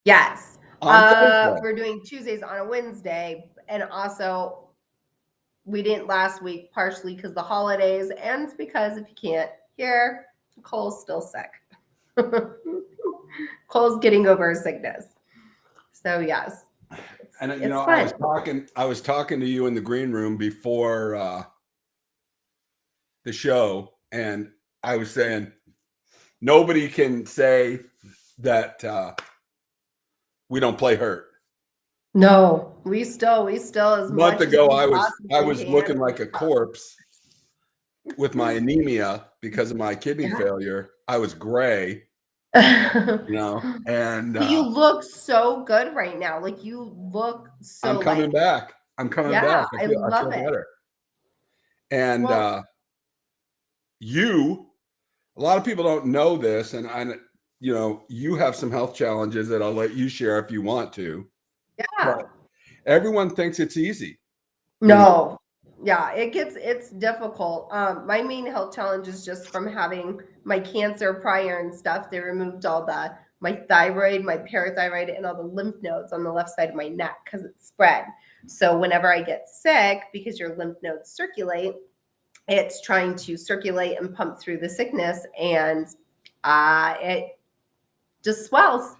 Yes. on Thursday. We're doing Tuesdays on a Wednesday, and also we didn't last week, partially because the holidays, and it's because if you can't hear, Cole's still sick. Cole's getting over his sickness. So yes, And it's I fun. was talking to you in the green room before the show, and I was saying nobody can say that we don't play hurt. No, we still as A month much as ago, we I possibly was can. looking like a corpse with my anemia because of my kidney failure. I was gray, and But you look so good right now. Like you look I'm so coming like, back. I'm coming yeah, back. I I feel love it. better. And Well, a lot of people don't know this, and you have some health challenges that I'll let you share if you want to. yeah. But everyone thinks it's easy. No. Yeah, it's difficult. My main health challenge is just from having my cancer prior and stuff. They removed all my thyroid, my parathyroid, and all the lymph nodes on the left side of my neck because it's spread. So whenever I get sick, because your lymph nodes circulate, it's trying to circulate and pump through the sickness, and it just swells.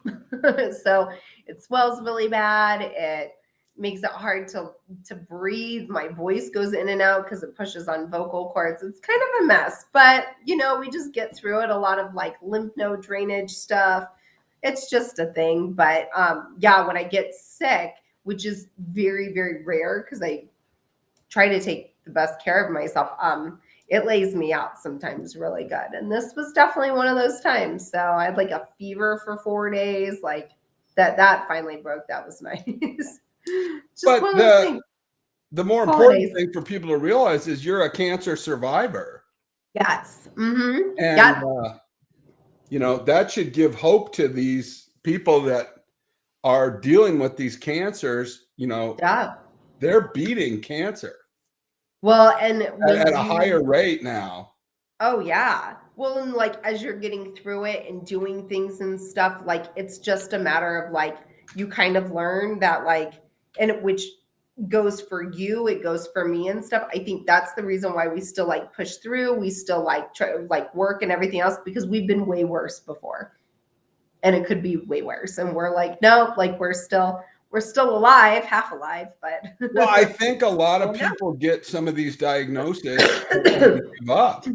So it swells really bad. It makes it hard to breathe. My voice goes in and out because it pushes on vocal cords. It's kind of a mess, but we just get through it. A lot of like lymph node drainage stuff. It's just a thing. But yeah, when I get sick, which is very, very rare because I try to take the best care of myself. It lays me out sometimes really good. And this was definitely one of those times. So I had like a fever for 4 days, like that finally broke. That was nice. Just But one of those things. the more important Holidays. thing for people to realize is you're a cancer survivor. Yes. Mm-hmm. And, Yep. that should give hope to these people that are dealing with these cancers. Yeah. They're beating cancer Well, and at when a higher rate now. oh yeah. Well, and like as you're getting through it and doing things and stuff, like it's just a matter of like you kind of learn that like, and which goes for you, it goes for me and stuff. I think that's the reason why we still like push through. We still like try like work and everything else because we've been way worse before, and it could be way worse. And we're like, no, like we're still alive, half alive, but Well, I think a lot of oh no. people get some of these diagnoses and they give up,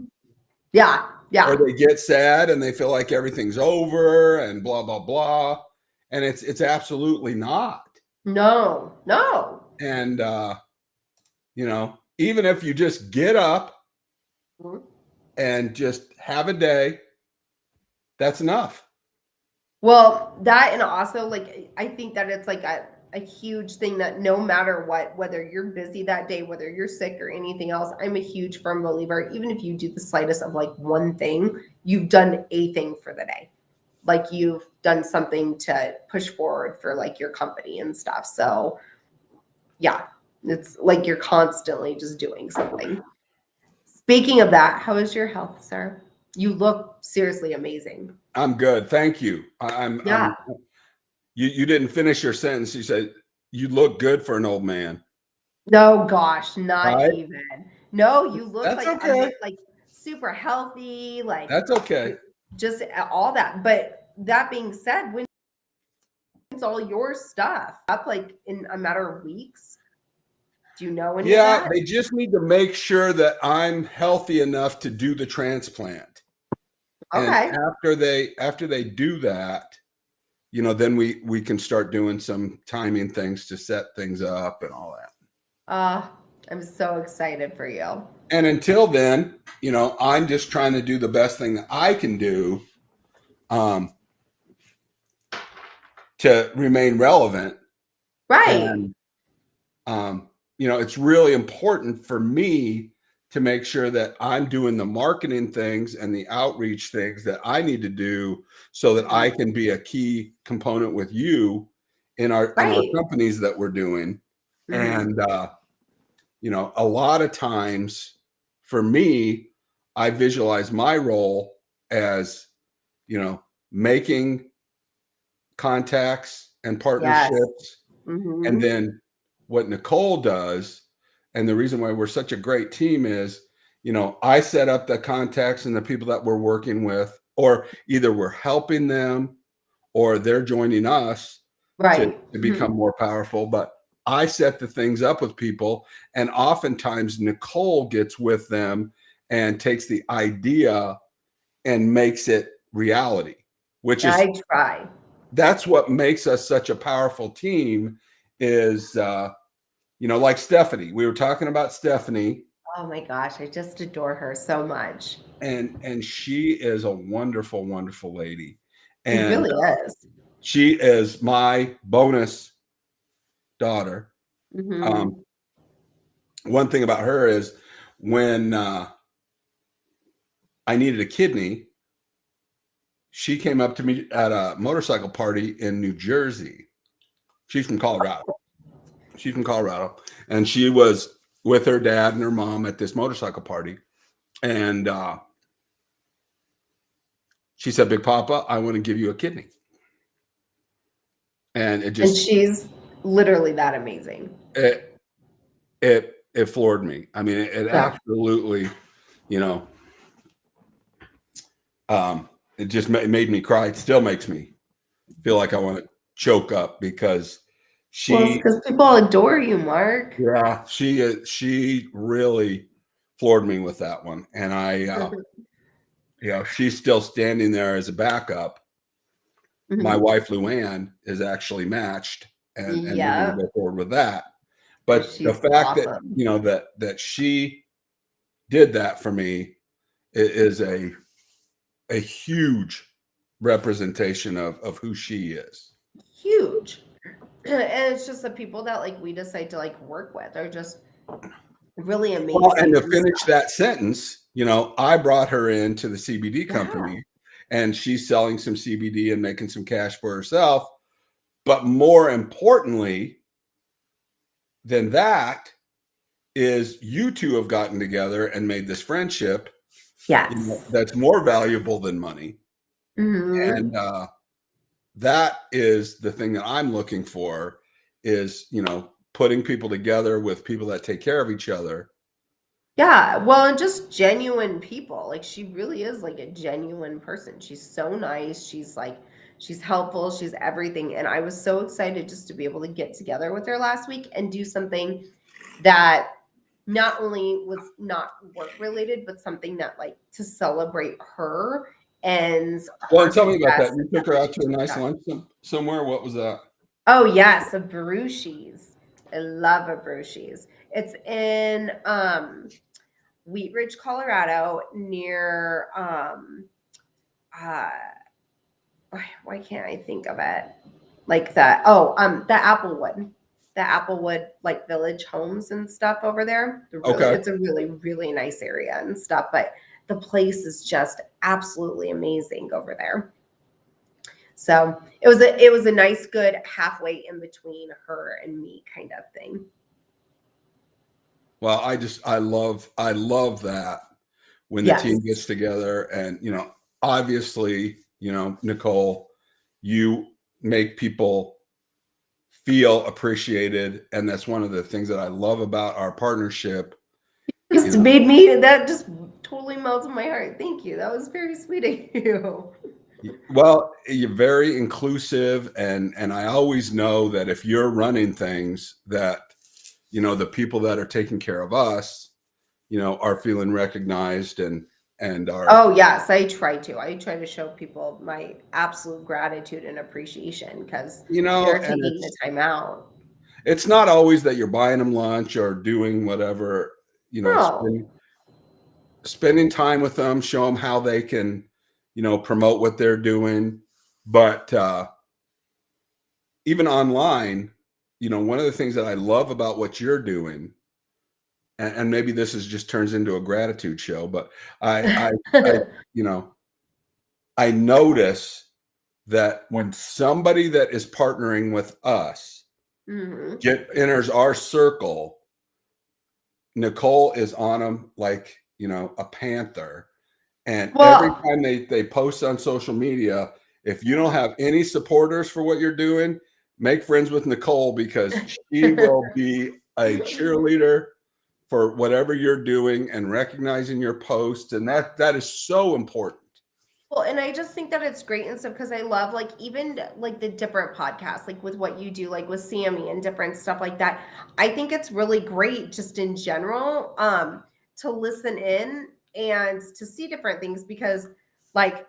Yeah, or yeah. they get sad and they feel like everything's over and blah blah blah, and it's absolutely not. No, no. And even if you just get up and just have a day, that's enough. Well, that, and also like I think that it's like a huge thing that no matter what, whether you're busy that day, whether you're sick or anything else, I'm a huge firm believer. Even if you do the slightest of like one thing, you've done a thing for the day. Like you've done something to push forward for like your company and stuff. So yeah, it's like you're constantly just doing something. Speaking of that, how is your health, sir? You look seriously amazing. I'm good, thank you. I'm. Yeah. You didn't finish your sentence. You said you look good for an old man. No, gosh, not Right? even. No, you look That's like okay. like super healthy, like That's okay. just all that. But that being said, when's all your stuff up like in a matter of weeks? Do you know any of Yeah, that? they just need to make sure that I'm healthy enough to do the transplant. And Okay. after they do that, then we can start doing some timing things to set things up and all that. Uh, I'm so excited for you. And until then, I'm just trying to do the best thing that I can do um, to remain relevant. Right. And it's really important for me to make sure that I'm doing the marketing things and the outreach things that I need to do so that I can be a key component with you in our Right. companies that we're doing. Mhm. And a lot of times for me, I visualize my role as, making contacts and Yes. partnerships. Hmm. And then what Nicole does, and the reason why we're such a great team is, I set up the contacts and the people that we're working with, or either we're helping them or they're joining us to, Right. to Mhm. become more powerful. But I set the things up with people, and oftentimes Nicole gets with them and takes the idea and makes it reality, which is I try. that's what makes us such a powerful team is like Stephanie. We were talking about Stephanie, Oh my gosh, I just adore her so much. and she is a wonderful, wonderful lady. She And really is. she is my bonus daughter. Hmm. Um, one thing about her is when I needed a kidney, she came up to me at a motorcycle party in New Jersey. She's from Colorado. She's from Colorado, and she was with her dad and her mom at this motorcycle party. And she said, "Big Papa, I want to give you a kidney." And And she's literally that amazing. it it floored me. I mean, it Yeah. absolutely, you know, it just made me cry. It still makes me feel like I want to choke up because Well, it's she, because people adore you, Mark. yeah, she really floored me with that one. And she's still standing there as a backup. My Mhm. wife Luann is actually matched, and we're going to Yeah, go forward with that. But the she's fact that awesome. that she did that for me is a huge representation of who she is. Huge. And it's just the people that like we decide to like work with are just really Well, and amazing to and finish stuff. that sentence, I brought her into the CBD Yeah. company, and she's selling some CBD and making some cash for herself. But more importantly than that is you two have gotten together and made this friendship, Yes. that's more valuable than money. Hmm. And that is the thing that I'm looking for is, putting people together with people that take care of each other. Yeah. Well, and just genuine people. Like she really is like a genuine person. She's so nice. She's helpful. She's everything. And I was so excited just to be able to get together with her last week and do something that not only was not work related, but something that like to celebrate her and Well, her and tell me about that. success. You took her out to a nice lunch somewhere. What was that? Oh yes, a Brucey's. I love a Brucey's. It's in Wheat Ridge, Colorado, near uh why can't I think of it? Like the Applewood. The Applewood like village homes and stuff over there. Okay. It's a really, really nice area and stuff, but the place is just absolutely amazing over there. So it was a nice, good halfway in between her and me kind of thing. Well, I love that when the Yes. team gets together and, obviously, Nicole, you make people feel appreciated. And that's one of the things that I love about our partnership. You Just know, made me that just totally melted my heart. Thank you. That was very sweet of you. well, you're very inclusive, and I always know that if you're running things that, the people that are taking care of us, are feeling recognized and are, Oh yes, I try to. I try to show people my absolute gratitude and appreciation because they're and taking the time out. it's not always that you're buying them lunch or doing whatever, it's No. spending time with them, show them how they can, promote what they're doing. But even online, one of the things that I love about what you're doing, and maybe this is just turns into a gratitude show, but I, you know, I notice that when somebody that is partnering with us Hmm. enters our circle, Nicole is on them like, a panther. And every Well, time they post on social media, if you don't have any supporters for what you're doing, make friends with Nicole, because she will be a cheerleader for whatever you're doing and recognizing your posts. And that is so important. Well, and I just think that it's great and stuff because I love like even like the different podcasts, like with what you do, like with Sammy and different stuff like that. I think it's really great just in general to listen in and to see different things because like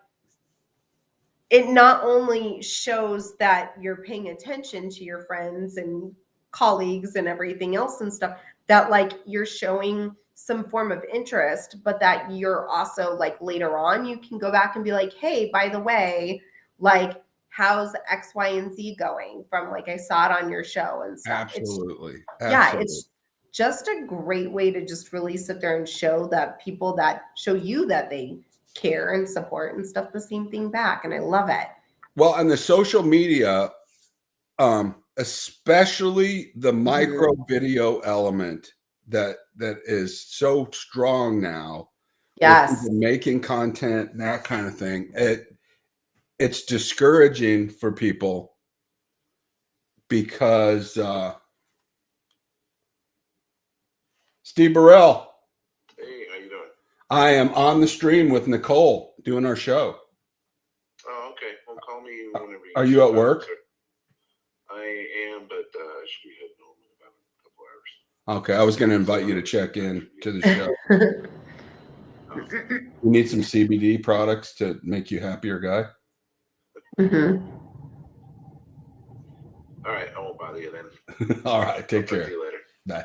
it not only shows that you're paying attention to your friends and colleagues and everything else and stuff, that like you're showing some form of interest, but that you're also like later on you can go back and be like, hey, by the way, like how's X, Y, and Z going from like I saw it on your show and stuff. Absolutely. Yeah, it's just a great way to just really sit there and show that people that show you that they care and support and stuff the same thing back, and I love it. Well, and the social media, especially the micro video element that is so strong now. Yes. Making content and that kind of thing. It's discouraging for people because Steve Burrell. Hey, how you doing? I am on the stream with Nicole doing our show. Oh, okay. Well, call me whenever you. Are you at work? I am, but I should be heading home in about a couple hours. Okay, I was going to invite you to check in to the show. You need some CBD products to make you happier, guy? Mm-hmm. All right, I won't bother you then. All right, take care. Talk to you later. Bye.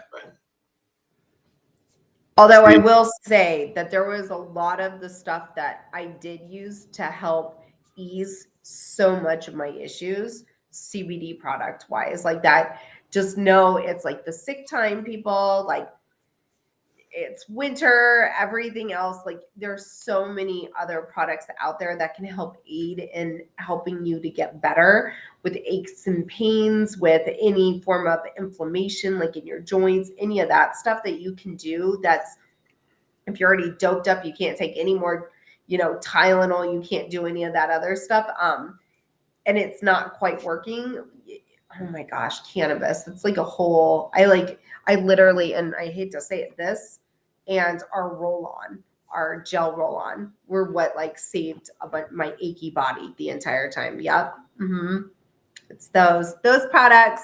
Although I will say that there was a lot of the stuff that I did use to help ease so much of my issues, CBD product wise, like that. Just know it's like the sick time, people, like it's winter, everything else. Like there's so many other products out there that can help aid in helping you to get better with aches and pains, with any form of inflammation, like in your joints, any of that stuff that you can do. That's if you're already doped up, you can't take any more, Tylenol, you can't do any of that other stuff. And it's not quite working. Oh my gosh, cannabis. It's like a whole, I literally, and I hate to say it, this and our roll-on, our gel roll-on were what like saved my achy body the entire time. Yep. Mm-hmm. It's those products,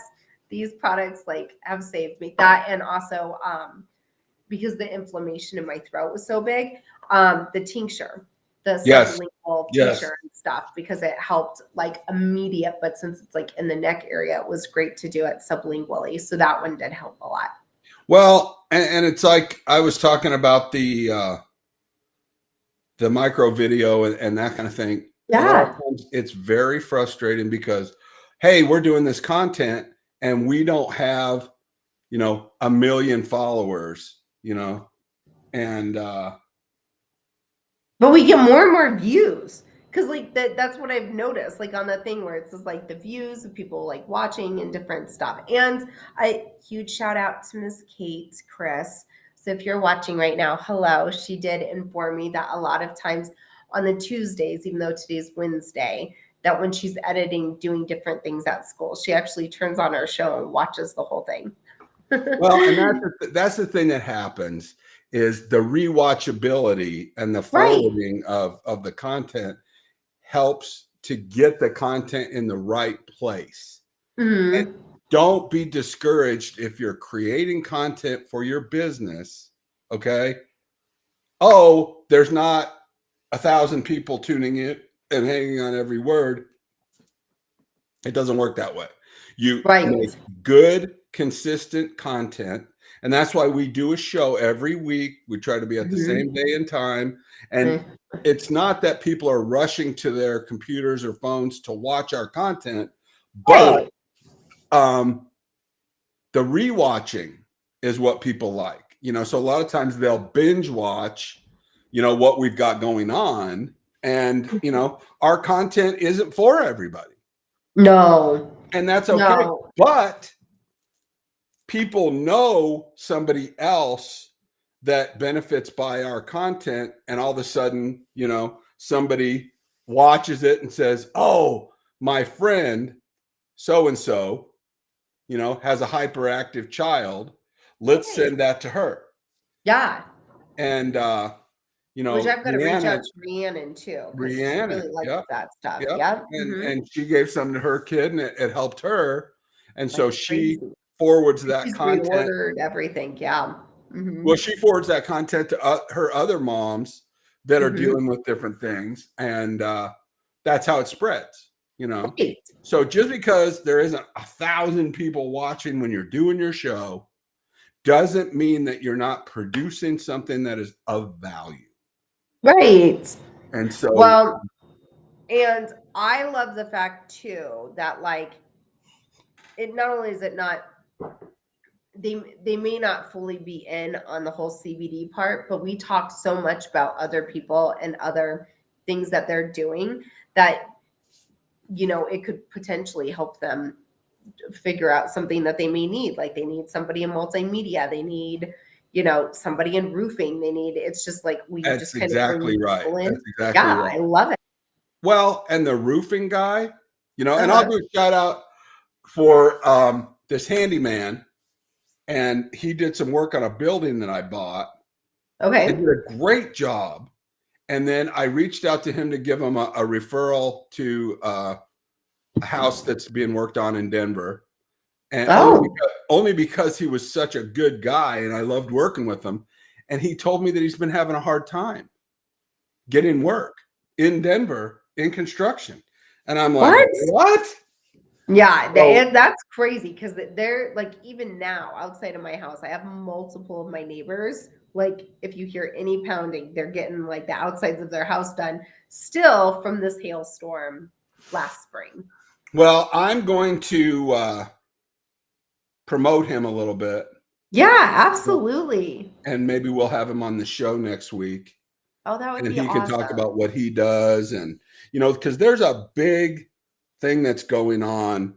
these products like have saved me. That and also because the inflammation in my throat was so big, the tincture, the sublingual tincture and stuff, because it helped like immediate, but since it's like in the neck area, it was great to do it sublingually. So that one did help a lot. Well, and it's like I was talking about the micro video and that kind of thing. Yeah. It's very frustrating because, hey, we're doing this content and we don't have, 1 million followers, and but we get more and more views. Because like that's what I've noticed, like on the thing where it says like the views of people like watching and different stuff. And a huge shout out to Miss Kate Chris. So if you're watching right now, hello. She did inform me that a lot of times on the Tuesdays, even though today's Wednesday, that when she's editing, doing different things at school, she actually turns on our show and watches the whole thing. Well, and that's the thing that happens is the rewatchability and the forwarding of the content helps to get the content in the right place. Mm-hmm. And don't be discouraged if you're creating content for your business. Okay. Oh, there's not 1,000 people tuning in and hanging on every word. It doesn't work that way. You make good, consistent content. And that's why we do a show every week. We try to be at the same day and time. And it's not that people are rushing to their computers or phones to watch our content, but the rewatching is what people like. So a lot of times they'll binge watch, what we've got going on. And, our content isn't for everybody. No. And that's okay. No. But people know somebody else that benefits by our content, and all of a sudden, somebody watches it and says, "Oh, my friend so and so, has a hyperactive child. Let's Right. send that to her." Yeah. And Which I've got to reach out Rhiannon, to Rhiannon too, because she Rhiannon, really likes yep, that stuff. yep, Yep. and she gave some to her kid, and it helped her, and so Like she crazy. forwards that She's content. reordered everything. Yeah. Well, she forwards that content to her other moms that are Mhm. dealing with different things, and that's how it spreads. Right. So just because there isn't 1,000 people watching when you're doing your show doesn't mean that you're not producing something that is of value. Right. And so, Well, and I love the fact too that like it not only is it not they may not fully be in on the whole CBD part, but we talk so much about other people and other things that they're doing that it could potentially help them figure out something that they may need. Like they need somebody in multimedia, they need somebody in roofing, they need it's just like we that's just kind of bring exactly right. people in. That's exactly Yeah, right. I love it. Well, and the roofing guy, and I'll Uh-huh. do a shout out for this handyman, and he did some work on a building that I bought. He Okay. did a great job. And then I reached out to him to give him a referral to a house that's being worked on in Denver. And Oh, only because he was such a good guy and I loved working with him. And he told me that he's been having a hard time getting work in Denver in construction. And I'm like, what? what? Yeah, So, that's crazy because they're like even now outside of my house, I have multiple of my neighbors. Like if you hear any pounding, they're getting like the outsides of their house done still from this hailstorm last spring. well, I'm going to promote him a little bit, Yeah, absolutely. and maybe we'll have him on the show next week. Oh, that would And be he can talk awesome. about what he does, and because there's a big thing that's going on,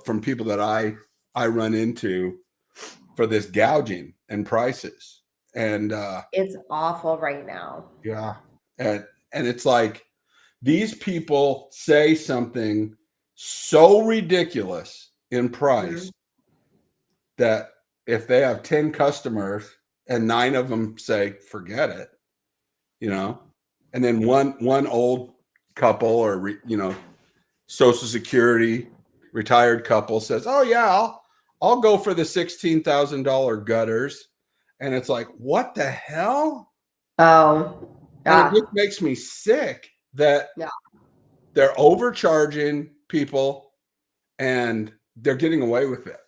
from people that I run into for this gouging and prices. And It's awful right now. yeah, and it's like these people say something so ridiculous in price Mhm. that if they have 10 customers and 9 of them say forget it, and then one old couple or Social Security retired couple says, "Oh yeah, I'll go for the $16,000 gutters," and it's like, what the hell? Oh, And it yeah, just makes me sick that yeah. they're overcharging people and they're getting away with it.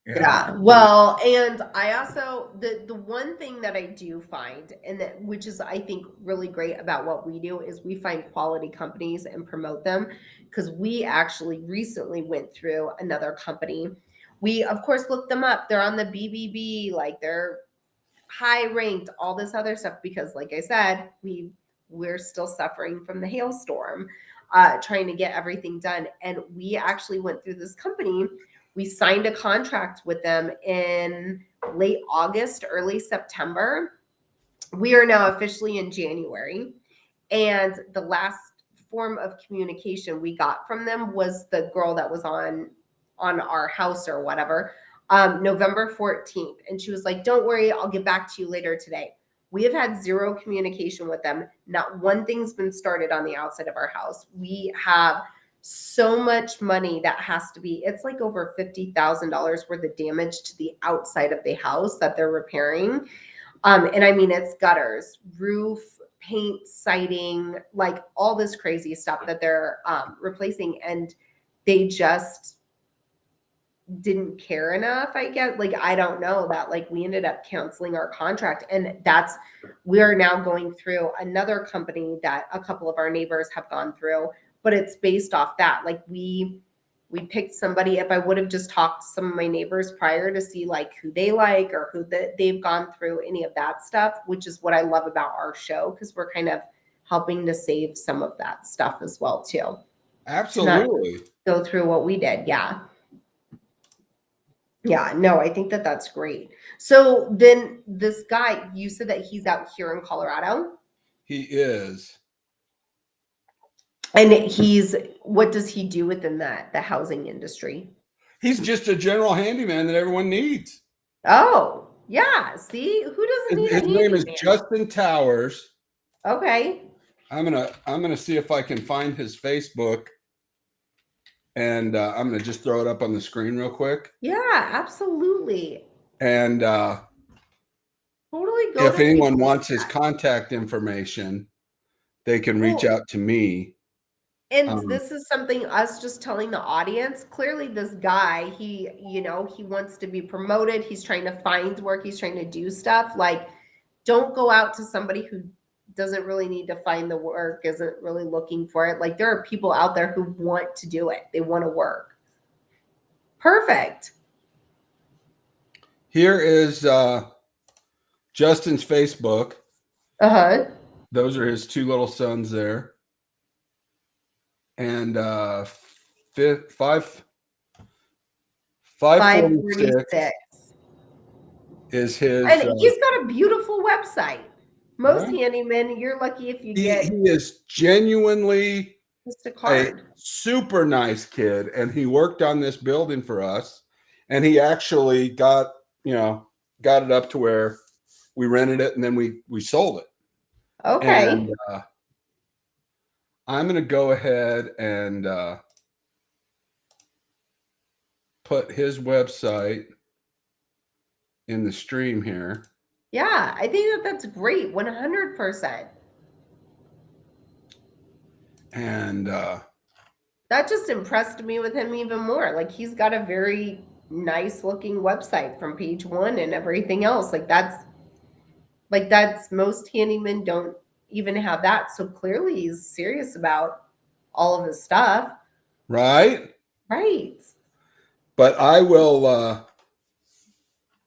Yeah. Well, and I also the one thing that I do find and that which is I think really great about what we do is we find quality companies and promote them because we actually recently went through another company. We of course looked them up. They're on the BBB, like they're high ranked, all this other stuff because like I said, we're still suffering from the hailstorm, trying to get everything done. And we actually went through this company. We signed a contract with them in late August, early September. We are now officially in January. And the last form of communication we got from them was the girl that was on our house or whatever, November 14th. And she was like, don't worry, I'll get back to you later today. We have had zero communication with them. Not one thing's been started on the outside of our house. We have so much money that has to be, it's like over $50,000 worth of damage to the outside of the house that they're repairing. And I mean, it's gutters, roof, paint, siding, like all this crazy stuff that they're replacing. And they just didn't care enough, I guess. Like, I don't know that, like, we ended up canceling our contract. And we're now going through another company that a couple of our neighbors have gone through, but it's based off that. Like, we picked somebody. If I would have just talked to some of my neighbors prior to see like who they like or who they've gone through any of that stuff, which is what I love about our show, because we're kind of helping to save some of that stuff as well too. To not Absolutely. go through what we did. Yeah. Yeah, no, I think that that's great. So then this guy, you said that he's out here in Colorado. He is. And what does he do within the housing industry? He's just a general handyman that everyone needs. Oh, yeah. See, who doesn't need a His name is handyman? Justin Towers. Okay. I'm gonna see if I can find his Facebook, and I'm gonna just throw it up on the screen real quick. Yeah, absolutely. And Totally go if to anyone people's wants his chat. contact information, they can reach Cool. out to me. And this is something us just telling the audience. Clearly, this guy, he wants to be promoted. He's trying to find work. He's trying to do stuff. Like, don't go out to somebody who doesn't really need to find the work, isn't really looking for it. Like, there are people out there who want to do it. They want to work. Perfect. Here is Justin's Facebook. Uh-huh. Those are his two little sons there. And 546 is his. And he's got a beautiful website. Most Right. handymen, you're lucky if you He get is genuinely just a a card. super nice kid, and he worked on this building for us, and he actually got it up to where we rented it and then we sold it. Okay. And I'm going to go ahead and put his website in the stream here. Yeah, I think that's great. 100%. And That just impressed me with him even more. Like, he's got a very nice looking website from page one and everything else. Like that's most handymen don't even have that. So clearly he's serious about all of his stuff. right. Right. But I will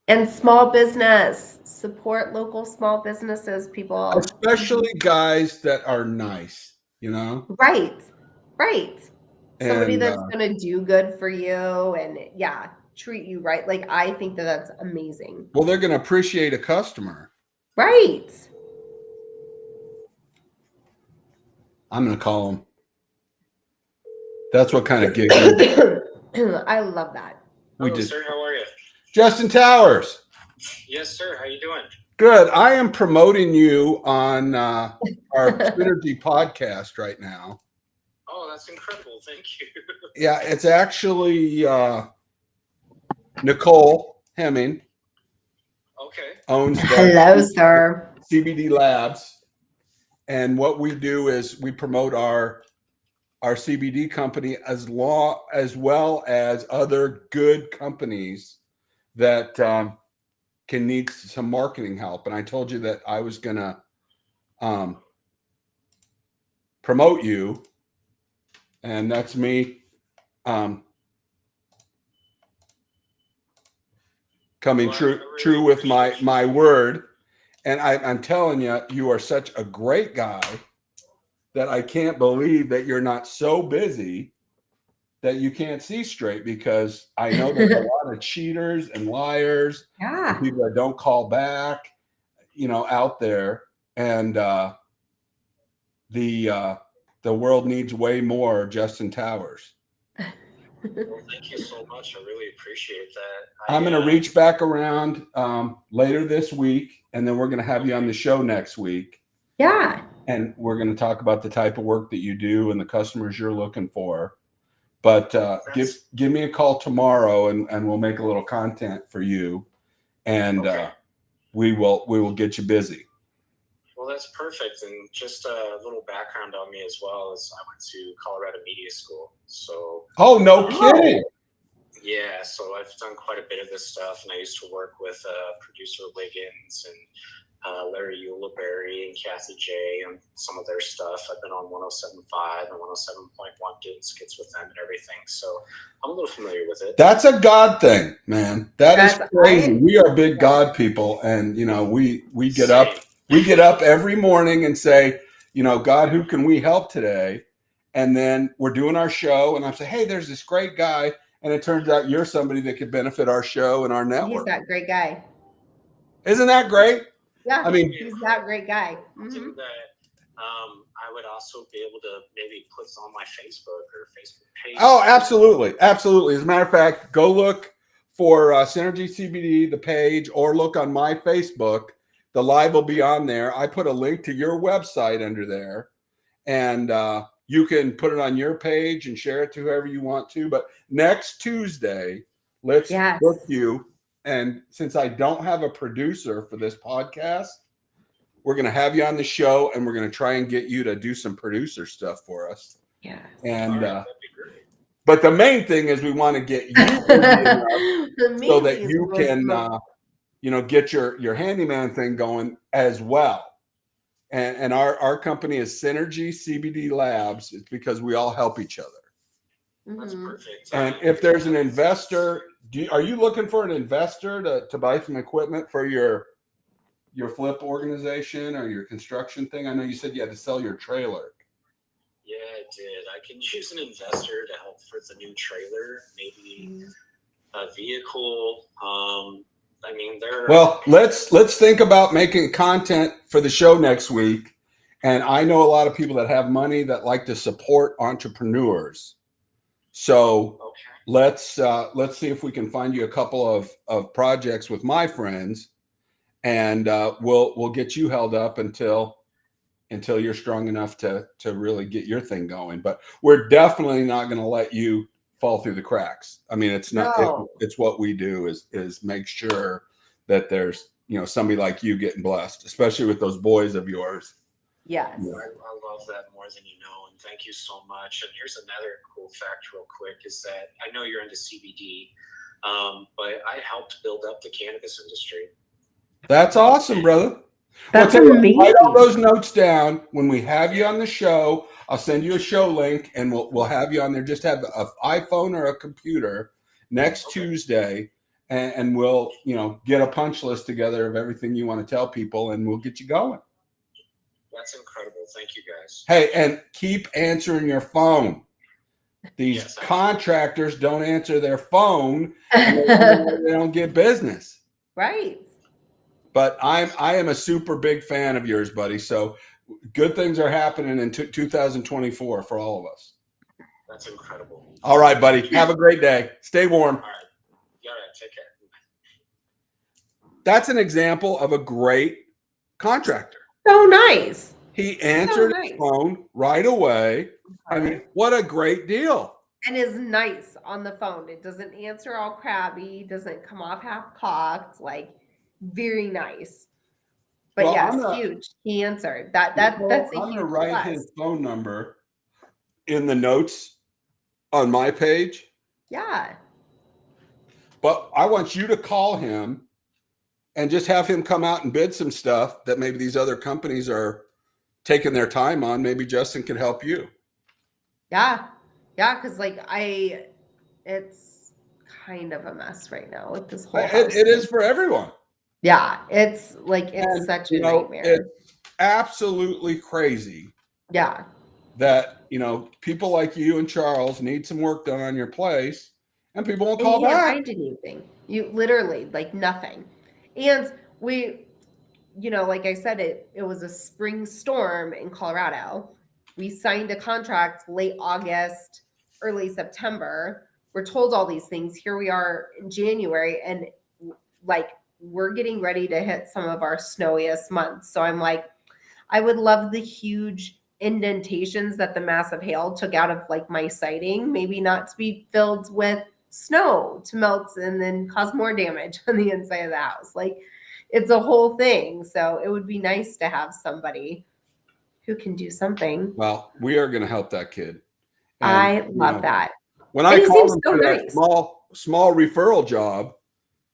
And small business, support local small businesses, people. especially guys that are nice, Right. Somebody And that's going to do good for you and treat you right. Like, I think that's amazing. well, they're going to appreciate a customer. Right. I'm going to call him. That's what kind of gig I love that. we Hello, did. sir. How are you? Justin Towers. Yes, sir. How you doing? Good. I am promoting you on our Synergy podcast right now. Oh, that's incredible. Thank you. Yeah, it's actually Nicole Hemming Okay. owns the Hello, sir. CBD Labs. And what we do is we promote our CBD company as well as other good companies that can need some marketing help. And I told you that I was going to promote you, and that's me coming true with my word. And I'm telling you, you are such a great guy that I can't believe that you're not so busy that you can't see straight, because I know there's a lot of cheaters and liars and people that don't call back, out there. And the world needs way more Justin Towers. Well, thank you so much. I really appreciate that. I'm going to reach back around later this week, and then we're going to have you on the show next week. Yeah. And we're going to talk about the type of work that you do and the customers you're looking for. But give me a call tomorrow, and we'll make a little content for you, and we will get you busy. Well, that's perfect. And just a little background on me as well is I went to Colorado Media School. So. Oh, no kidding. Yeah, so I've done quite a bit of this stuff, and I used to work with producer Wiggins and Larry Ulibarri and Kathy J and some of their stuff. I've been on 107.5 and 107.1 doing skits with them and everything. So I'm a little familiar with it. That's a God thing, man. That's crazy. We are big God people, and we get up. We get up every morning and say, God, who can we help today? And then we're doing our show, and I'm saying, hey, there's this great guy, and it turns out you're somebody that could benefit our show and our network. He's that great guy. Isn't that great? Yeah, I mean, he's that great guy. Mm-hmm. That, I would also be able to maybe put on my Facebook or Facebook page. Oh, absolutely. Absolutely. As a matter of fact, go look for Synergy CBD, the page, or look on my Facebook. The live will be on there. I put a link to your website under there, and you can put it on your page and share it to whoever you want to. But next Tuesday, let's Yes. book you. And since I don't have a producer for this podcast, we're going to have you on the show, and we're going to try and get you to do some producer stuff for us. Yes. And All right, that'd be great. but the main thing is we want to get you so that you can get your handyman thing going as well. And our company is Synergy CBD Labs. It's because we all help each other. That's Mhm. perfect. And if there's an investor, are you looking for an investor to buy some equipment for your flip organization or your construction thing? I know you said you had to sell your trailer. Yeah, I did. I can use an investor to help for the new trailer, maybe a vehicle. I mean, Well, let's think about making content for the show next week. And I know a lot of people that have money that like to support entrepreneurs. So okay. let's see if we can find you a couple of projects with my friends, and we'll get you held up until you're strong enough to really get your thing going. But we're definitely not going to let you fall through the cracks. I mean, it's not. No. It's what we do is make sure that there's somebody like you getting blessed, especially with those boys of yours. Yes. I love that more than you know, and thank you so much. And here's another cool fact real quick is that I know you're into CBD, but I helped build up the cannabis industry. That's awesome, brother. That's Well, amazing. write all those notes down. When we have you on the show, I'll send you a show link, and we'll have you on there. Just have an iPhone or a computer next Tuesday, and we'll get a punch list together of everything you want to tell people, and we'll get you going. That's incredible. Thank you, guys. Hey, and keep answering your phone. These Yes, contractors don't answer their phone, and they don't get business. Right. But I am a super big fan of yours, buddy. So good things are happening in 2024 for all of us. That's incredible. All right, buddy. Have a great day. Stay warm. All right. Yeah, take care. That's an example of a great contractor. So nice. He answered nice. his phone right away. I mean, what a great deal. And is nice on the phone. It doesn't answer all crabby, doesn't come off half cocked, like very nice. But Well, yes, I'm not- huge. He answered. That's a I'm huge going to write plus. his phone number in the notes on my page. Yeah. But I want you to call him and just have him come out and bid some stuff that maybe these other companies are taking their time on. Maybe Justin can help you. Yeah. Yeah, because it's kind of a mess right now with this whole house It is thing. for everyone. Yeah, it's And, such a nightmare. It's absolutely crazy Yeah. that, people like you and Charles need some work done on your place, and people won't And call you can't back. find anything. You literally nothing. And we, like I said, it was a spring storm in Colorado. We signed a contract late August, early September. We're told all these things. Here we are in January, and we're getting ready to hit some of our snowiest months. So I'm like, I would love the huge indentations that the massive hail took out of my siding, maybe not to be filled with snow to melt and then cause more damage on the inside of the house. It's a whole thing. So it would be nice to have somebody who can do something. Well, we are going to help that kid. And, I love that. When And I he called seems him so for that nice. small referral job,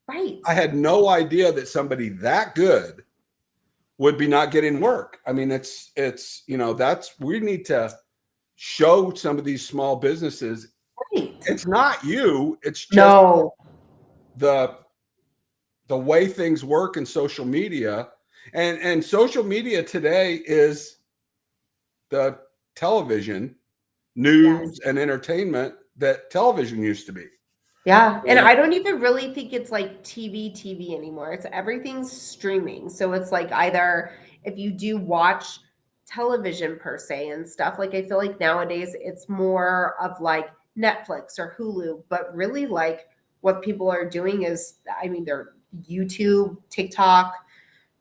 Right. I had no idea that somebody that good would be not getting work. I mean, it's we need to show some of these small businesses. Right. It's not you. It's just No. the way things work in social media, and social media today is the television news and entertainment that television used to be. Yeah. And I don't even really think it's TV anymore. It's everything's streaming. So it's either if you do watch television per se and stuff. Like I feel like nowadays it's more of like Netflix or Hulu, but really like what people are doing is, I mean, they're YouTube, TikTok,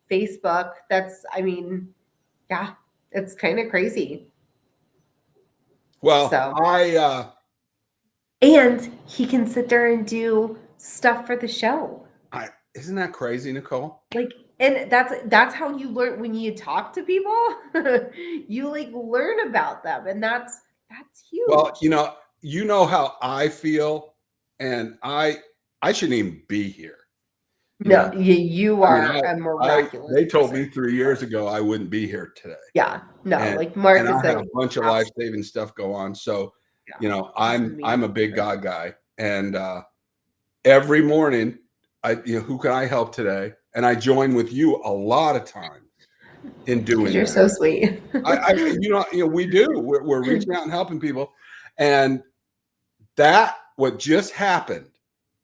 Facebook. That's, I mean, yeah, it's kind of crazy. Well, So, and he can sit there and do stuff for the show. Isn't that crazy, Nicole? Like, and that's how you learn when you talk to people. You like learn about them, and that's huge. Well, you know how I feel, and I shouldn't even be here. No, you I are mean, a miraculous. they told person. me 3 years ago I wouldn't be here today. Yeah, no, And, like Mark and is I had a bunch of life-saving stuff go on. So, yeah, I'm a big God guy, and every morning, who can I help today? And I join with you a lot of times in doing. You're that. so sweet. We do. We're reaching out and helping people, and that what just happened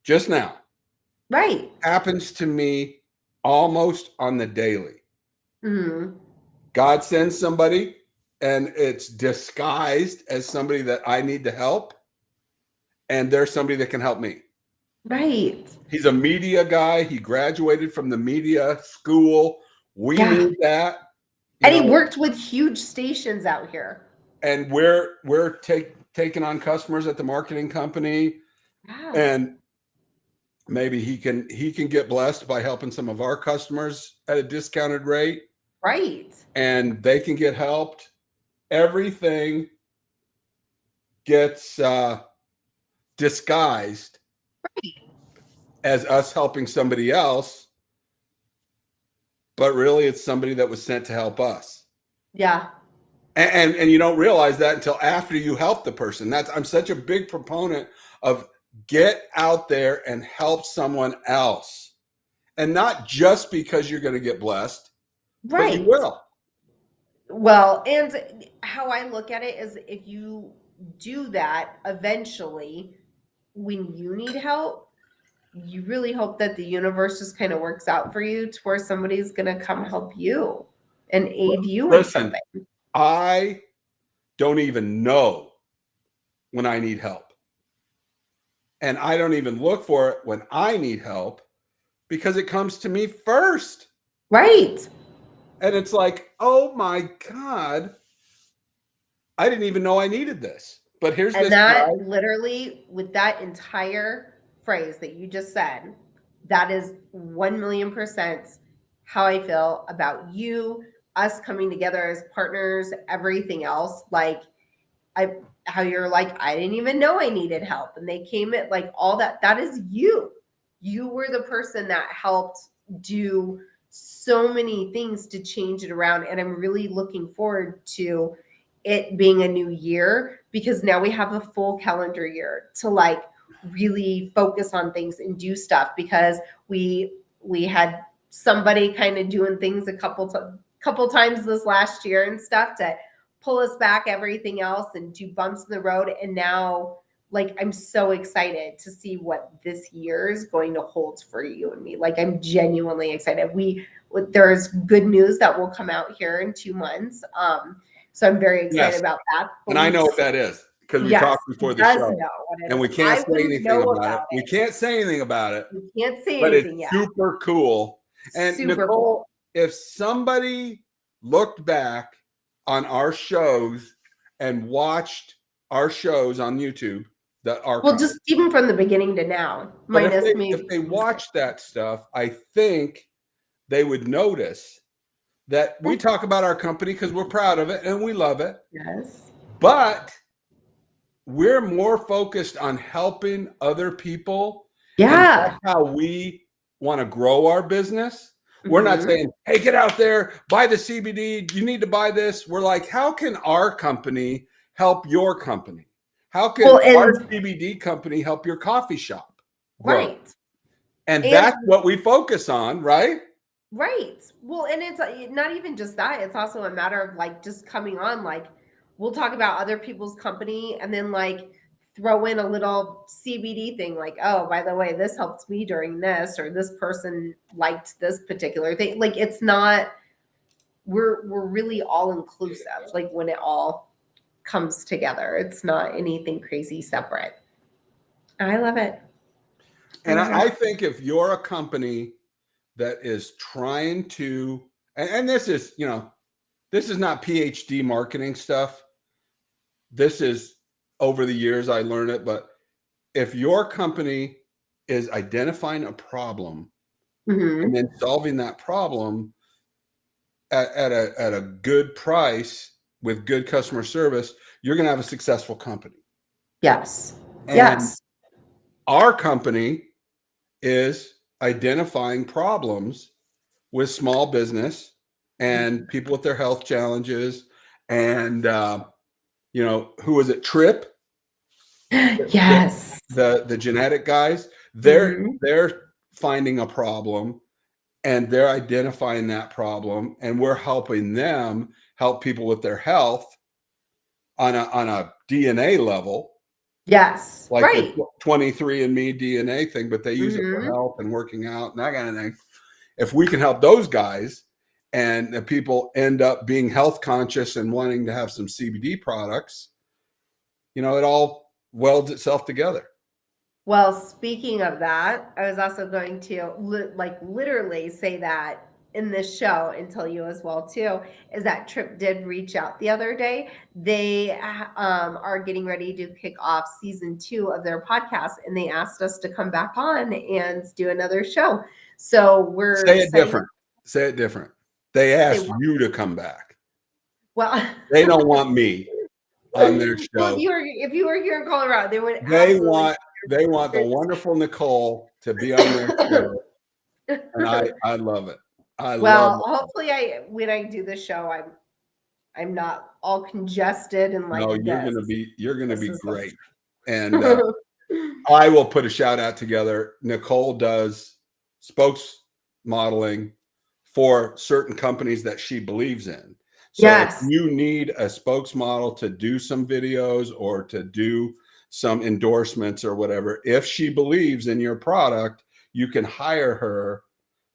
just now, Right, happens to me almost on the daily. mm-hmm. God sends somebody, and it's disguised as somebody that I need to help, and there's somebody that can help me. Right. He's a media guy. He graduated from the media school. We need that. And he worked with huge stations out here. And we're taking on customers at the marketing company. Yeah. And maybe he can get blessed by helping some of our customers at a discounted rate. Right. And they can get helped. Everything gets disguised as us helping somebody else, but really it's somebody that was sent to help us. Yeah. And you don't realize that until after you help the person. I'm such a big proponent of get out there and help someone else. And not just because you're going to get blessed, Right. but you will. Well, and how I look at it is if you do that eventually, when you need help, you really hope that the universe just kind of works out for you to where somebody's going to come help you and aid you in something. I don't even know when I need help. And I don't even look for it when I need help because it comes to me first. Right. And it's like, oh my God, I didn't even know I needed this. But here's this guy. guy. Literally, with that entire phrase that you just said, that is 1,000,000% how I feel about you, us coming together as partners, everything else. Like how you're like, I didn't even know I needed help. And they came at like all that is you. You were the person that helped do so many things to change it around. And I'm really looking forward to it being a new year because now we have a full calendar year to like really focus on things and do stuff because we had somebody kind of doing things a couple times this last year and stuff to pull us back everything else and do bumps in the road. And now like I'm so excited to see what this year is going to hold for you and me. Like I'm genuinely excited. There's good news that will come out here in 2 months. So I'm very excited about that. And I know what that is because we talked before the show. And we can't say anything about it. We can't say anything about it. We can't say but anything it's yet. super cool. And super Nicole, cool. If somebody looked back on our shows and watched our shows on YouTube, just even from the beginning to now, minus me. If they watched that stuff, I think they would notice that we talk about our company because we're proud of it and we love it. Yes. But we're more focused on helping other people. Yeah. That's how we want to grow our business. We're not saying, hey, get out there, buy the CBD. You need to buy this. We're like, how can our company help your company? How can our CBD company help your coffee shop grow? Right. And that's what we focus on, right? Right. Well, and it's not even just that. It's also a matter of like just coming on, like we'll talk about other people's company and then like throw in a little CBD thing like, oh, by the way, this helped me during this, or this person liked this particular thing. Like it's not we're really all inclusive, like when it all comes together. It's not anything crazy separate. I love it. And love I it. think if you're a company that is trying to, and this is, you know, this is not PhD marketing stuff. This is over the years I learned it, but if your company is identifying a problem Mhm. and then solving that problem at a good price with good customer service, you're going to have a successful company. Yes. And Yes. our company is identifying problems with small business and people with their health challenges. And, you know, who was it? Trip, Yes. the genetic guys, Mhm. they're finding a problem and they're identifying that problem, and we're helping them help people with their health on a DNA level, Yes. like Right. the 23andMe DNA thing, but they use it for Mhm. health and working out and that kind of thing. If we can help those guys and the people end up being health conscious and wanting to have some CBD products, you know, it all welds itself together. Well, speaking of that, I was also going to literally say that in this show and tell you as well too, is that Trip did reach out the other day. They are getting ready to kick off season 2 of their podcast, and they asked us to come back on and do another show. So we're Say it setting different. Say it different. They Say asked what? you to come back. Well, They don't want me on their well, show. if you were here in Colorado, they would They absolutely. want the wonderful Nicole to be on their show, and I love it. I love Well, it. hopefully, when I do the show, I'm not all congested and like No, this. you're gonna This be is great. And I will put a shout out together. Nicole does spokesmodeling for certain companies that she believes in. So if Yes. you need a spokesmodel to do some videos or to do some endorsements or whatever, if she believes in your product, you can hire her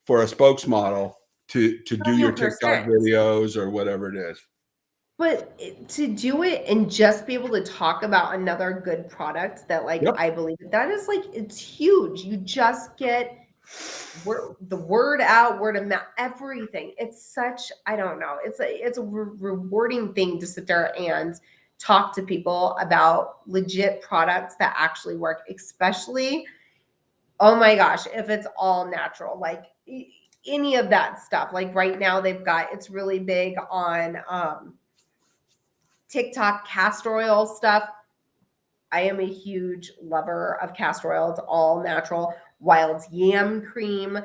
for a spokesmodel to do your TikTok 100%. videos or whatever it is. But to do it and just be able to talk about another good product that, like, Yep. I believe that is like, it's huge. You just get the word out, word of mouth, everything. It's such, I don't know. It's a rewarding thing to sit there and talk to people about legit products that actually work, especially, oh my gosh, if it's all natural, like any of that stuff. Like right now it's really big on TikTok castor oil stuff. I am a huge lover of castor oil. It's all natural. Wild yam cream,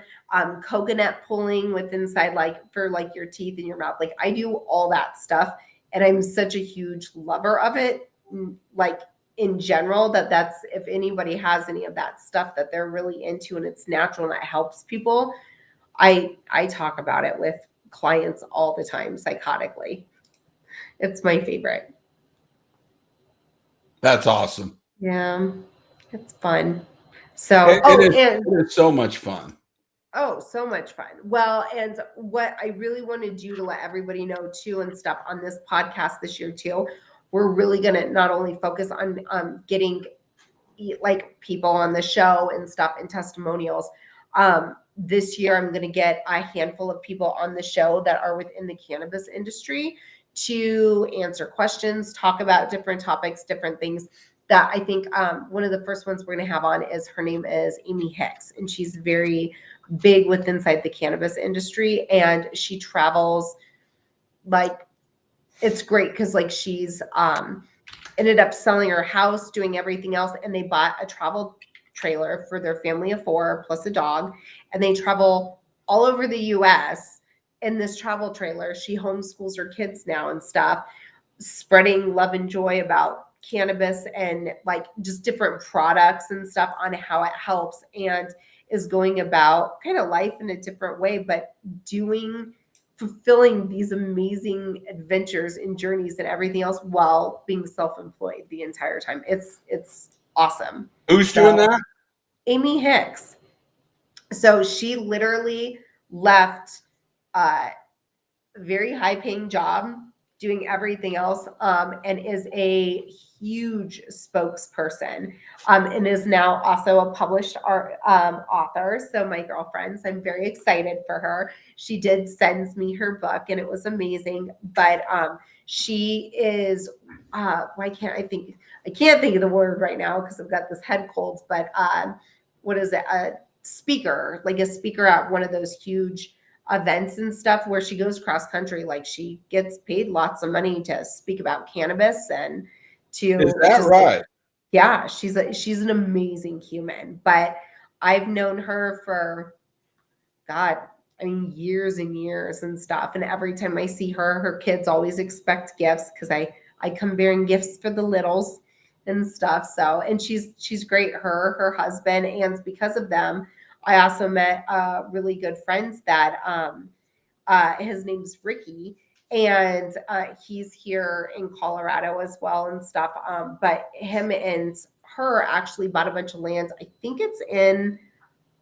coconut pulling with inside, like for like your teeth and your mouth. Like I do all that stuff, and I'm such a huge lover of it. Like in general, that's, if anybody has any of that stuff that they're really into and it's natural and it helps people, I talk about it with clients all the time, psychotically. It's my favorite. That's awesome. Yeah, it's fun. So, It is so much fun. oh, so much fun. Well, and what I really want to do to let everybody know too and stuff on this podcast this year too, we're really going to not only focus on getting like people on the show and stuff and testimonials. This year, I'm going to get a handful of people on the show that are within the cannabis industry to answer questions, talk about different topics, different things that I think one of the first ones we're going to have on is, her name is Amy Hicks, and she's very big with inside the cannabis industry, and she travels, like, it's great because like she's ended up selling her house, doing everything else, and they bought a travel trailer for their family of 4 plus a dog, and they travel all over the US in this travel trailer. She homeschools her kids now and stuff, spreading love and joy about cannabis and like just different products and stuff on how it helps, and is going about kind of life in a different way, but fulfilling these amazing adventures and journeys and everything else while being self-employed the entire time. It's awesome. Who's doing that? Amy Hicks. So she literally left very high paying job doing everything else, and is a huge spokesperson, and is now also a published art, author. So my girlfriends, I'm very excited for her. She did send me her book and it was amazing. But she is, why can't I can't think of the word right now because I've got this head cold, but what is it? A speaker, like a speaker at one of those huge events and stuff where she goes cross country. Like she gets paid lots of money to speak about cannabis and to Is that just, right? yeah, she's an amazing human. But I've known her for, God, I mean, years and years and stuff. And every time I see her, her kids always expect gifts because I come bearing gifts for the littles and stuff. So, and she's great. Her husband, and because of them, I also met really good friends that his name's Ricky, and he's here in Colorado as well and stuff. But him and her actually bought a bunch of lands. I think it's in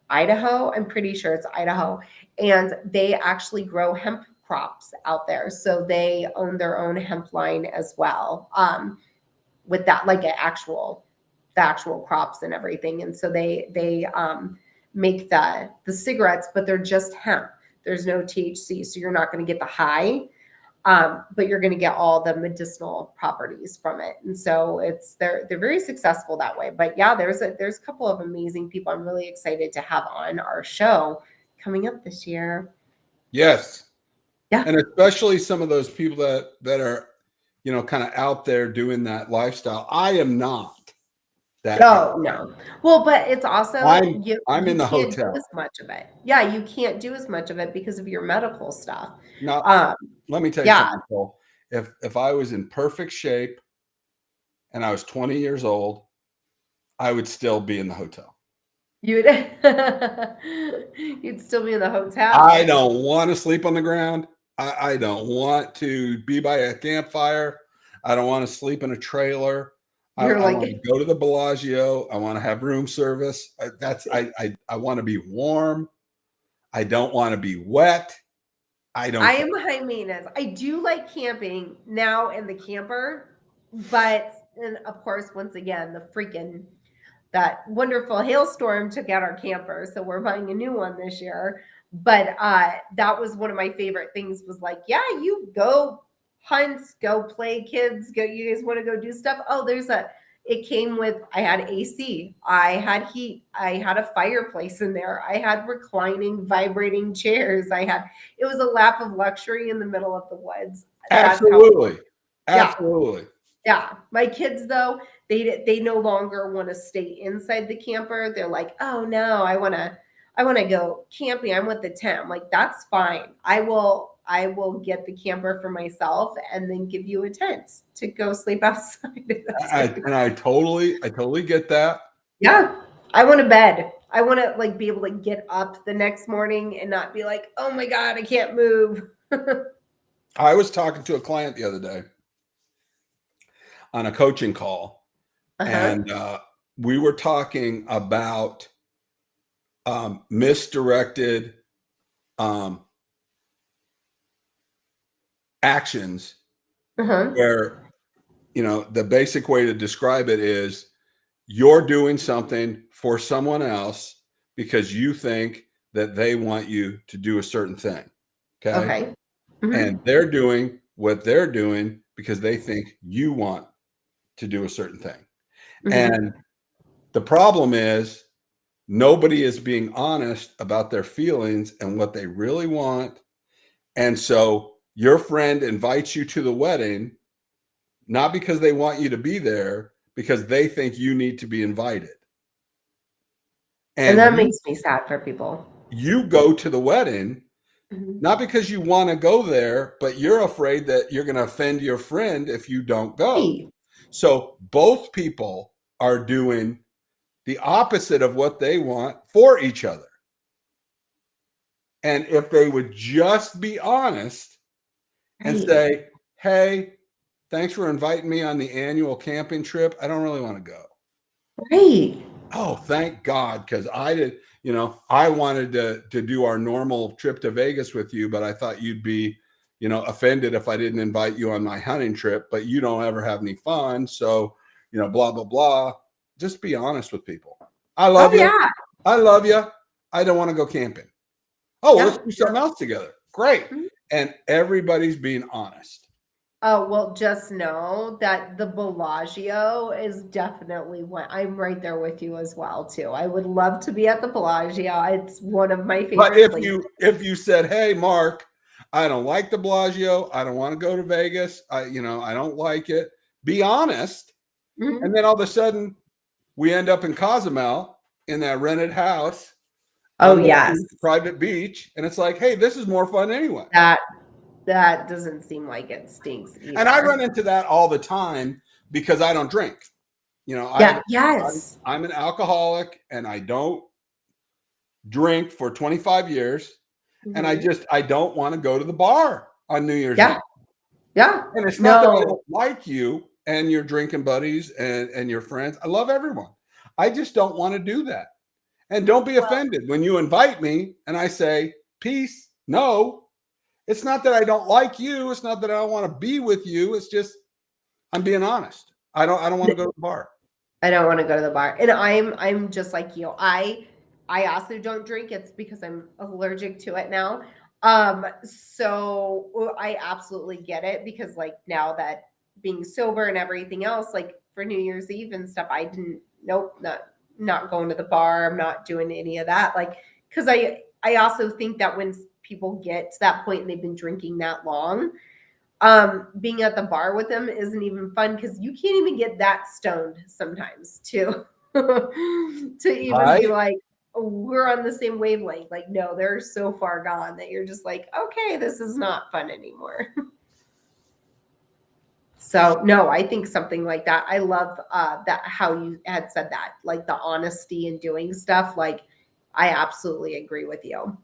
Idaho. I'm pretty sure it's Idaho. And they actually grow hemp crops out there. So they own their own hemp line as well. With that, like the actual crops and everything. And so they make the cigarettes, but they're just hemp. There's no THC. So you're not going to get the high. But you're going to get all the medicinal properties from it, and so they're very successful that way. But yeah, there's a couple of amazing people I'm really excited to have on our show coming up this year. Yes. Yeah. And especially some of those people that are, you know, kind of out there doing that lifestyle. I am not that. No. Well, but it's also I'm you in the can't hotel. do as much of it. Yeah, you can't do as much of it because of your medical stuff. Now, let me tell you yeah. something, Cole. If I was in perfect shape and I was 20 years old, I would still be in the hotel. You'd still be in the hotel. I don't want to sleep on the ground. I don't want to be by a campfire. I don't want to sleep in a trailer. I want to go to the Bellagio. I want to have room service. I want to be warm. I don't want to be wet. I am high maintenance. I do like camping now in the camper, but and of course, once again, that wonderful hailstorm took out our camper, so we're buying a new one this year. But that was one of my favorite things. Was like, yeah, you go hunts, go play, kids, go. You guys want to go do stuff? Oh, it came with, I had AC, I had heat, I had a fireplace in there, I had reclining, vibrating chairs, it was a lap of luxury in the middle of the woods. Absolutely. Absolutely. Yeah. My kids, though, they no longer want to stay inside the camper. They're like, oh no, I want to go camping. I'm with the tent. I'm like, that's fine. I will get the camper for myself and then give you a tent to go sleep outside. I totally get that. Yeah. I want a bed. I want to like be able to get up the next morning and not be like, oh my God, I can't move. I was talking to a client the other day on a coaching call, and we were talking about misdirected actions where, you know, the basic way to describe it is you're doing something for someone else because you think that they want you to do a certain thing. Okay. And they're doing what they're doing because they think you want to do a certain thing. And the problem is nobody is being honest about their feelings and what they really want. And so your friend invites you to the wedding, not because they want you to be there, because they think you need to be invited. And that makes me sad for people. You go to the wedding, not because you want to go there, but you're afraid that you're going to offend your friend if you don't go. So both people are doing the opposite of what they want for each other. And if they would just be honest and say, hey, thanks for inviting me on the annual camping trip. I don't really want to go. Right. Oh, thank God. Because I wanted to do our normal trip to Vegas with you, but I thought you'd be, offended if I didn't invite you on my hunting trip, but you don't ever have any fun. So, blah, blah, blah. Just be honest with people. I love you. yeah. I love you. I don't want to go camping. Oh, well, Yeah. let's do something else together. Great. Mhm. And everybody's being honest. Oh, well, just know that the Bellagio is definitely one. I'm right there with you as well, too. I would love to be at the Bellagio. It's one of my favorite But if places. you said, hey, Mark, I don't like the Bellagio, I don't want to go to Vegas, I don't like it, be honest. Mhm. And then all of a sudden we end up in Cozumel in that rented house. Oh, on the yes. private beach. And it's like, hey, this is more fun anyway. That doesn't seem like it stinks either. And I run into that all the time because I don't drink. Yes. I'm an alcoholic and I don't drink for 25 years. And Mhm. I don't want to go to the bar on New Year's Yeah. Eve. Yeah. And it's not that I No. don't like you and your drinking buddies and your friends. I love everyone. I just don't want to do that. And don't be offended when you invite me and I say, peace. No, it's not that I don't like you. It's not that I don't want to be with you. It's just, I'm being honest. I don't want to go to the bar. I don't want to go to the bar. And I'm just like you. I also don't drink. It's because I'm allergic to it now. So I absolutely get it because like now that being sober and everything else, like for New Year's Eve and stuff, I didn't, nope, not going to the bar. I'm not doing any of that. Like, cause I also think that when people get to that point and they've been drinking that long, being at the bar with them isn't even fun because you can't even get that stoned sometimes to even Right? be like, oh, we're on the same wavelength. Like, no, they're so far gone that you're just like, okay, this is not fun anymore. So no, I think something like that. I love that how you had said that, like the honesty and doing stuff. Like, I absolutely agree with you.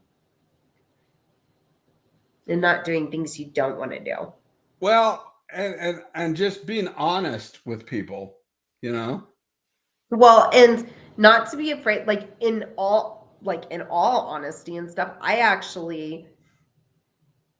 And not doing things you don't want to do. Well, and just being honest with people, Well, and not to be afraid, like in all honesty and stuff, I actually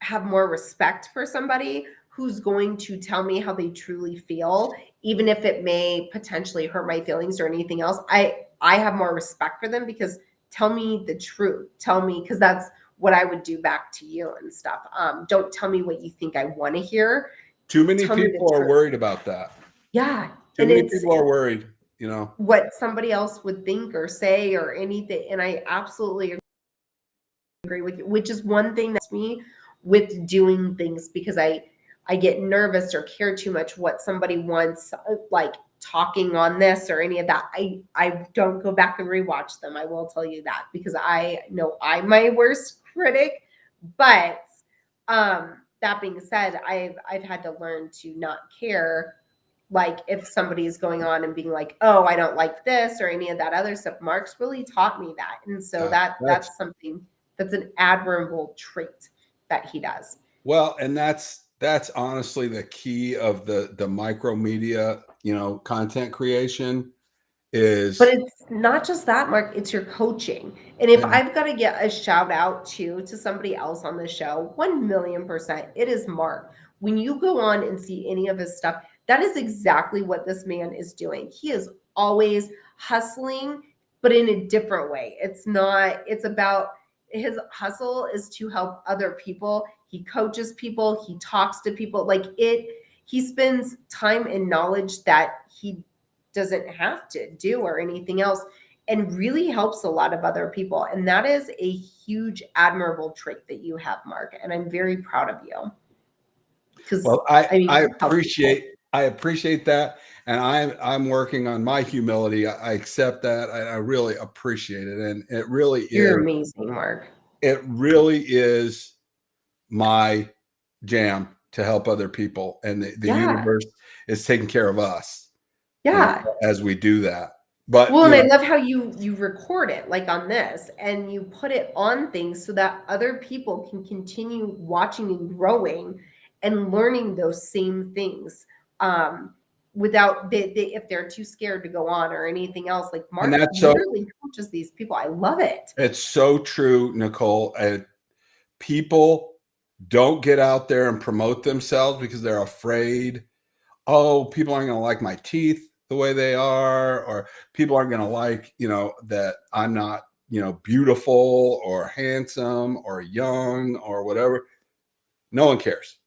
have more respect for somebody who's going to tell me how they truly feel, even if it may potentially hurt my feelings or anything else. I have more respect for them because tell me the truth. Tell me, because that's what I would do back to you and stuff. Don't tell me what you think I want to hear. Too many Tell me the people are truth. worried about that. Yeah. Too And many it's people are worried, what somebody else would think or say or anything. And I absolutely agree with you, which is one thing that's me with doing things because I get nervous or care too much what somebody wants, like talking on this or any of that. I don't go back and rewatch them. I will tell you that because I know I'm my worst critic. But that being said, I've had to learn to not care. Like if somebody's going on and being like, oh, I don't like this or any of that other stuff. Mark's really taught me that. And so that's something that's an admirable trait that he does. Well, and that's honestly the key of the micro media, content creation is. But it's not just that, Mark, it's your coaching. And if I've got to get a shout out to somebody else on the show, 1,000,000%, it is Mark. When you go on and see any of his stuff, that is exactly what this man is doing. He is always hustling, but in a different way. It's about his hustle is to help other people. He coaches people, he talks to people. He spends time and knowledge that he doesn't have to do or anything else and really helps a lot of other people. And that is a huge admirable trait that you have, Mark. And I'm very proud of you. Well, I appreciate that. And I'm working on my humility. I accept that. I really appreciate it. And it really You're amazing, Mark. It really is my jam to help other people. And the universe is taking care of us. Yeah. As we do that. But well, and I love how you record it like on this and you put it on things so that other people can continue watching and growing and learning those same things without if they're too scared to go on or anything else. Like Mark literally coaches these people. I love it. It's so true, Nicole. People don't get out there and promote themselves because they're afraid, oh, people aren't going to like my teeth the way they are, or people aren't going to like, that I'm not, beautiful or handsome or young or whatever. No one cares.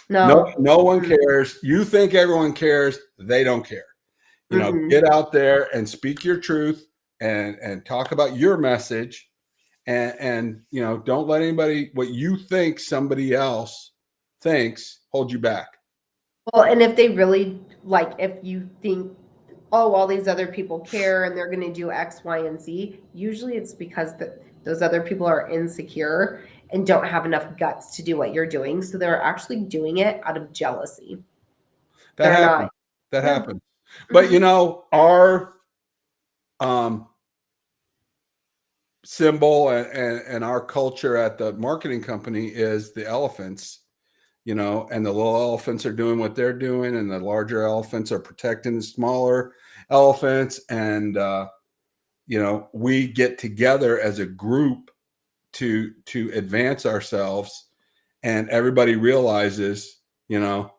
No. No one cares. You think everyone cares. They don't care. Get out there and speak your truth and talk about your message. And don't let anybody, what you think somebody else thinks, hold you back. Well, and if they really if you think, oh, all these other people care and they're going to do X, Y, and Z, usually it's because those other people are insecure and don't have enough guts to do what you're doing. So they're actually doing it out of jealousy. That happens. That happens. But our symbol and our culture at the marketing company is the elephants, and the little elephants are doing what they're doing, and the larger elephants are protecting the smaller elephants. And we get together as a group to advance ourselves, and everybody realizes, it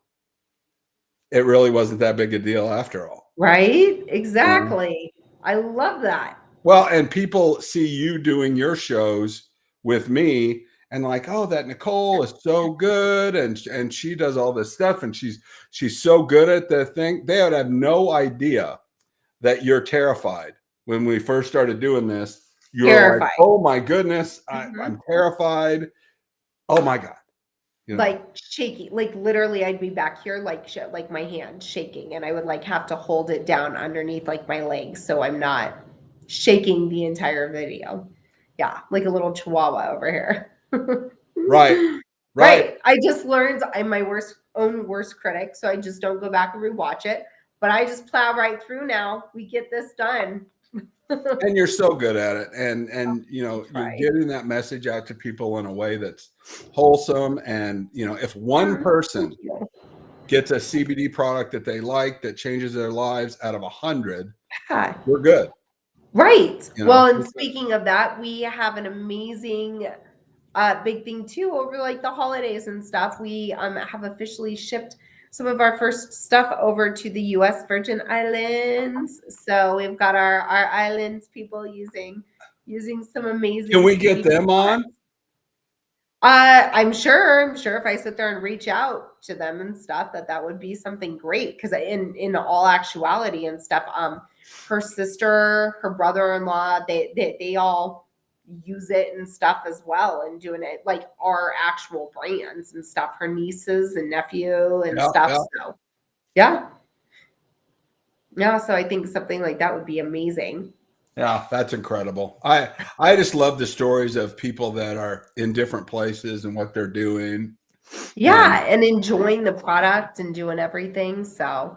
really wasn't that big a deal after all. Right? Exactly. I love that. Well, and people see you doing your shows with me and like, oh, that Nicole is so good, and she does all this stuff, and she's so good at the thing. They would have no idea that you're terrified. When we first started doing this, you're like, oh my goodness, I'm terrified. Oh my God. Like shaky, like literally I'd be back here like my hand shaking, and I would have to hold it down underneath my legs so I'm not shaking the entire video. Yeah, like a little chihuahua over here. Right. I just learned I'm my own worst critic, so I just don't go back and rewatch it. But I just plow right through now. We get this done. And you're so good at it, and you're getting that message out to people in a way that's wholesome. And if one person gets a CBD product that they like that changes their lives out of 100, we're good. Right. Well, and speaking of that, we have an amazing big thing too over the holidays and stuff. We have officially shipped some of our first stuff over to the U.S. Virgin Islands. So we've got our islands people using some amazing. Can we get them on? I'm sure if I sit there and reach out to them and stuff, that would be something great. Because in all actuality and stuff, her sister, her brother-in-law, they all use it and stuff as well, and doing it our actual brands and stuff, her nieces and nephew and stuff. So so I think something like that would be amazing. Yeah, that's incredible. I just love the stories of people that are in different places and what they're doing. Yeah, and enjoying the product and doing everything. So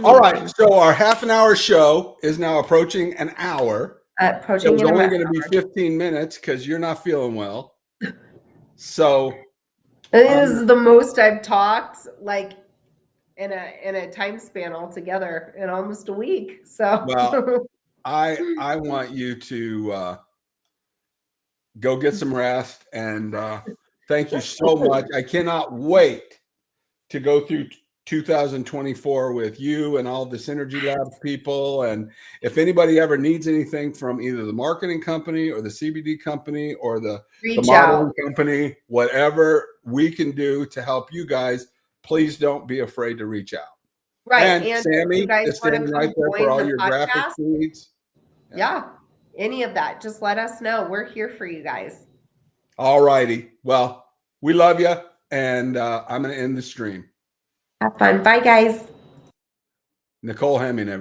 all right, so our half-an-hour show is now approaching an hour. It was only going to be 15 minutes because you're not feeling well. So this is the most I've talked in a time span altogether in almost a week. So well, I want you to go get some rest, and thank you so much. I cannot wait to go through 2024 with you and all the Synergy Labs people. And if anybody ever needs anything from either the marketing company or the CBD company or the modeling company, whatever we can do to help you guys, please don't be afraid to reach out. Right. And Sammy is standing right there for all your graphic needs. Yeah. Any of that, just let us know. We're here for you guys. All righty. Well, we love you. And I'm going to end the stream. Have fun. Bye, guys. Nicole Hemming, everybody.